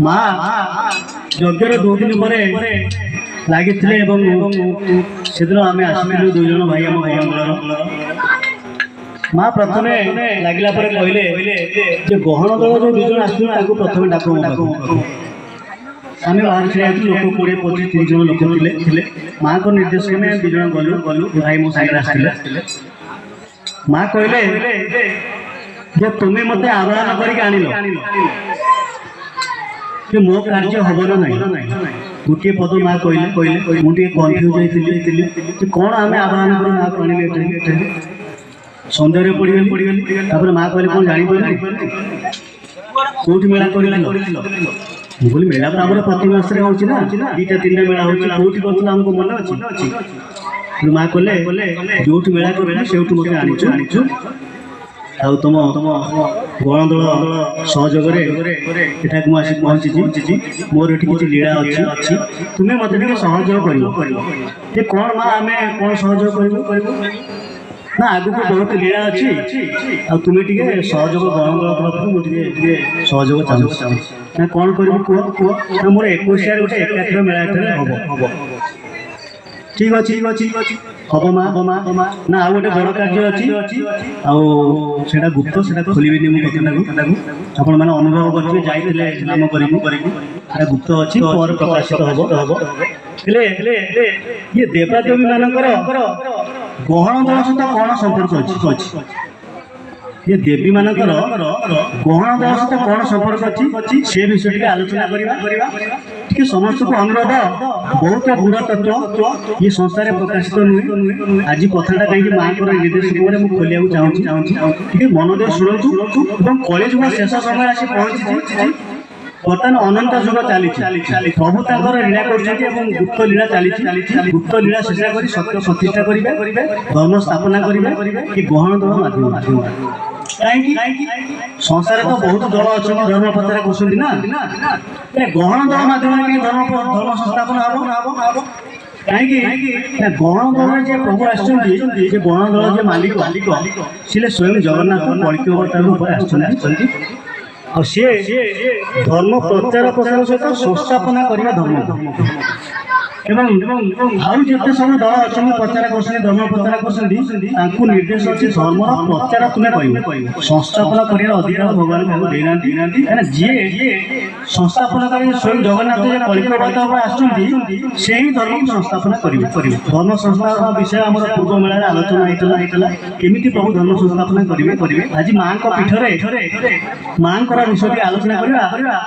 ମା ଯଜ୍ଞର 2 ଦିନ ପରେ ଲାଗିଥିଲେ ଏବଂ ସେଦିନ ଆମେ ଆସିଥିଲୁ 2 ଜଣ ଭାଇ ଆମ ଗହଣଦଳର। ମା ପ୍ରଥମେ ଲାଗିଲା ପରେ କହିଲେ ଯେ ଗହଣ ଦଳ ଯୋଉ 2 ଜଣ ଆସିଥିଲେ ତାଙ୍କୁ ପ୍ରଥମେ ଡାକ ମୋ ପାଖକୁ। ଆମେ ବାହାରେ ଛିଡ଼ା ହେଇଥିଲୁ, ଲୋକ 20-25-30 ଜଣ ଲୋକ ଥିଲେ। ମାଙ୍କ ନିର୍ଦ୍ଦେଶ ଆମେ 2 ଜଣ ଗଲୁ, ଭାଇ ମୋ ସାଙ୍ଗରେ ଆସିଥିଲେ। ମା କହିଲେ ଯେ ତୁମେ ମତେ ଆହ୍ୱାନ କରିକି ଆଣିଲ ଯେ ମୋ କାର୍ଯ୍ୟ ହବ ନା ନାହିଁ। ଗୋଟିଏ ପଦ ମା କହିଲେ ମୁଁ ଟିକେ କନଫ୍ୟୁଜ ହେଇଥିଲି ଯେ କ'ଣ ଆମେ ଆହ୍ୱାନ କରି ମାକୁ ଆଣିଲେ ଏଠି ସନ୍ଦେହରେ ପଡ଼ିଗଲି। ତାପରେ ମା କହିଲେ କ'ଣ ଜାଣିପାରିଲି କୋଉଠି ମେଳା କରିଥିଲ? ମୁଁ କହିଲି ମେଳା ତ ଆମର ପ୍ରତି ମାସରେ ହେଉଛି ନା, 2-3ଟା ମେଳା ହେଉଛି, କୋଉଠି କରୁଥିଲ ଆମକୁ ମନେ ଅଛି? ମା କହିଲେ ଯୋଉଠି ମେଳା କରିଥିଲ ସେଇଠୁ ମୋତେ ଆଣିଛୁ ଆଉ ତୁମ ଗଣଦଳ ସହଯୋଗରେ ଏଠାକୁ ମୁଁ ଆସି ପହଞ୍ଚିଛି। ମୋର ଏଠି କିଛି ଲୀଳା ଅଛି, ତୁମେ ମୋତେ ଟିକେ ସହଯୋଗ କରିବ। ଯେ କ'ଣ ମା ଆମେ କ'ଣ ସହଯୋଗ କରିବୁ? ନା ଆଗକୁ ବହୁତ ଲୀଳା ଅଛି ଆଉ ତୁମେ ଟିକେ ସହଯୋଗ ଗଣଦଳ ତରଫରୁ ମୁଁ ଟିକେ ସହଯୋଗ ଚାହୁଁଛି। ନା କ'ଣ କରିବୁ କୁହ? ନା ମୋର 21ରେ ଗୋଟେ ଏକାଥର ମେଳା ଏଠାରେ ହବ। ଠିକ୍ ଅଛି ହବ ମା। ନା ଆଉ ଗୋଟେ ବଡ଼ କାର୍ଯ୍ୟ ଅଛି ଆଉ ସେଇଟା ଗୁପ୍ତ, ସେଇଟା ଖୋଲିବେନି ମୁଁ କଥାଟାକୁ। ଆପଣମାନେ ଅନୁଭବ କରିଥିବେ ଯାଇଥିଲେ ନାମ କରିବୁ, ସେଇଟା ଗୁପ୍ତ ଅଛି, ପରେ ପ୍ରକାଶିତ ହବ। ହେଲେ ଇଏ ଦେବାଦେବୀ ମାନଙ୍କର ଗହଣ ଦଳ ସହିତ କ'ଣ ସମ୍ପର୍କ ଅଛି? ये देवी मानकर गहन दल सहित कौन संपर्क अच्छी से विषय टी आलोचना करवा। समस्त को अनुरोध बहुत गुड़ तत्व ये संसार प्रकाशित नुहे। आज कथाटा कहीं माँ को निर्देश मुझे खोलिया चाहूँगी मन दे शुणु कलिजुग शेष समय आसी पहुँची। बर्तमान अनंत जुग चली प्रभु तर लीला कर गुप्त लीला चली गुप्त लीला शेष कर सत्य प्रतिष्ठा करेंगे धर्म स्थापना करेंगे कि गहन दल माध्यम कहीं संसार तो बहुत दल अच्छे धर्म प्रचार कर गहन दल माध्यम धर्म संस्थापन हम कहीं गहन दल प्रभु आसुँच गहन दल मालिक सी स्वयं जगन्नाथ कलिक अवतार और सी धर्म प्रचार प्रसार सहित संस्थापना करने धर्म आउ जिते सब दल अच्छे प्रचार कर धर्म प्रचार कर निर्देश अच्छे धर्म प्रचार तुम्हें कह संस्थापना कर अधिकार भगवान को देना जी संस्थापना कर स्वयं जगन्नाथ कलिक अवतार आसुँच धर्म को संस्थापना करेंगे। धर्म संस्थापना विषय आम पूर्व मेला आलोचना होता केमी प्रभु धर्म संस्थापना करेंगे। आज माँ पीठरे माँ विषय आलोचना करवा।